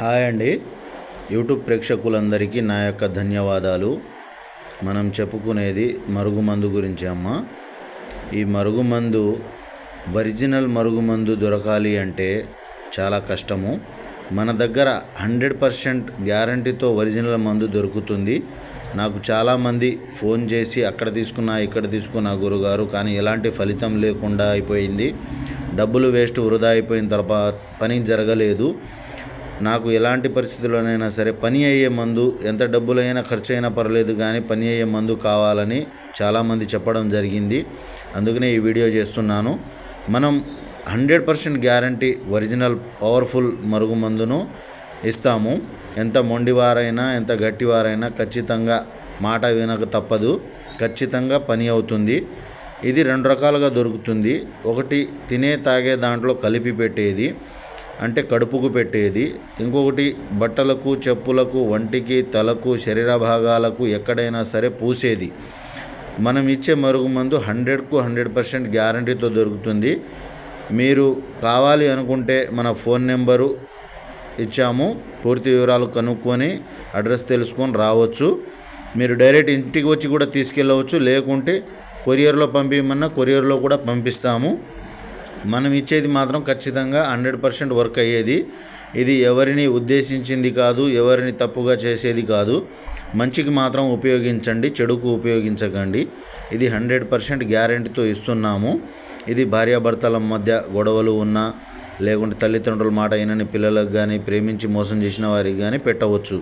Hi అండి, YouTube ప్రేక్షకులందరికీ నా యొక్క ధన్యవాదాలు. మనం చెప్పుకునేది మరుగుమందు గురించి అమ్మ. ఈ మరుగుమందు ఒరిజినల్ మరుగుమందు దొరకాలి అంటే చాలా కష్టము. మన దగ్గర 100% గ్యారంటీతో ఒరిజినల్ మందు దొరుకుతుంది. నాకు చాలామంది ఫోన్ చేసి అక్కడ తీసుకున్నా ఇక్కడ తీసుకున్నా గురుగారు, కానీ ఎలాంటి ఫలితం లేకుండా అయిపోయింది, డబ్బులు వేస్ట్, వృధా అయిపోయిన తర్వాత పని జరగలేదు. నాకు ఎలాంటి పరిస్థితుల్లోనైనా సరే పని అయ్యే మందు, ఎంత డబ్బులైనా ఖర్చు అయినా పర్లేదు కానీ పని అయ్యే మందు కావాలని చాలామంది చెప్పడం జరిగింది. అందుకనే ఈ వీడియో చేస్తున్నాను. మనం 100% గ్యారంటీ ఒరిజినల్ పవర్ఫుల్ మరుగుమందును ఇస్తాము. ఎంత మొండివారైనా ఎంత గట్టివారైనా ఖచ్చితంగా మాట వినక తప్పదు, ఖచ్చితంగా పని అవుతుంది. ఇది 2 రకాలుగా దొరుకుతుంది. ఒకటి తినే తాగే దాంట్లో కలిపి పెట్టేది, అంటే కడుపుకు పెట్టేది. ఇంకొకటి బట్టలకు, చెప్పులకు, వంటికి, తలకు, శరీర భాగాలకు ఎక్కడైనా సరే పూసేది. మనం ఇచ్చే మరుగుమందు 100% గ్యారంటీతో దొరుకుతుంది. మీరు కావాలి అనుకుంటే మన ఫోన్ నెంబరు ఇచ్చాము, పూర్తి వివరాలు కనుక్కొని అడ్రస్ తెలుసుకొని రావచ్చు. మీరు డైరెక్ట్ ఇంటికి వచ్చి కూడా తీసుకెళ్ళవచ్చు, లేకుంటే కొరియర్లో పంపించమన్నా కొరియర్లో కూడా పంపిస్తాము. మనం ఇచ్చేది మాత్రం ఖచ్చితంగా 100% వర్క్ అయ్యేది. ఇది ఎవరిని ఉద్దేశించింది కాదు, ఎవరిని తప్పుగా చేసేది కాదు. మంచికి మాత్రం ఉపయోగించండి, చెడుకు ఉపయోగించకండి. ఇది 100% గ్యారెంటీతో ఇస్తున్నాము. ఇది భార్యాభర్తల మధ్య గొడవలు ఉన్నా, లేకుంటే తల్లిదండ్రుల మాట అయినని పిల్లలకు కానీ, ప్రేమించి మోసం చేసిన వారికి కానీ పెట్టవచ్చు.